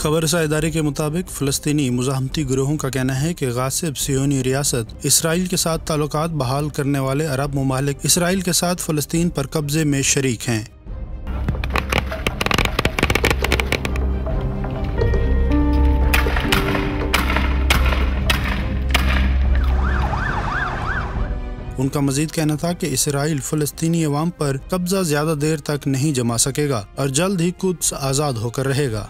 खबरसा इदारे के मुताबिक फ़लस्तीनी मुज़ाहमती गिरोहों का कहना है कि गासिब सियोनी रियासत इसराइल के साथ ताल्लुकात बहाल करने वाले अरब ममालिक इसराइल के साथ फ़लस्तीन पर कब्जे में शरीक हैं। उनका मजीद कहना था कि इसराइल फ़लस्तीनी अवाम पर कब्जा ज्यादा देर तक नहीं जमा सकेगा और जल्द ही कुद्स आज़ाद होकर रहेगा।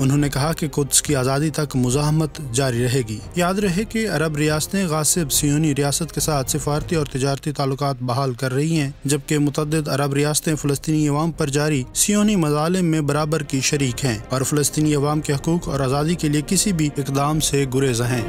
उन्होंने कहा कि कुद्स की आज़ादी तक मुज़ाहमत जारी रहेगी। याद रहे कि अरब रियासतें गासिब सियोनी रियासत के साथ सिफारती और तिजारती ताल्लुकात बहाल कर रही हैं, जबकि मुतअद्दिद अरब रियासतें फ़लस्तीनी अवाम पर जारी सियोनी मज़ालिम में बराबर की शरीक हैं और फ़लस्तीनी अवाम के हकूक़ और आज़ादी के लिए किसी भी इक़दाम से गुरेज़ हैं।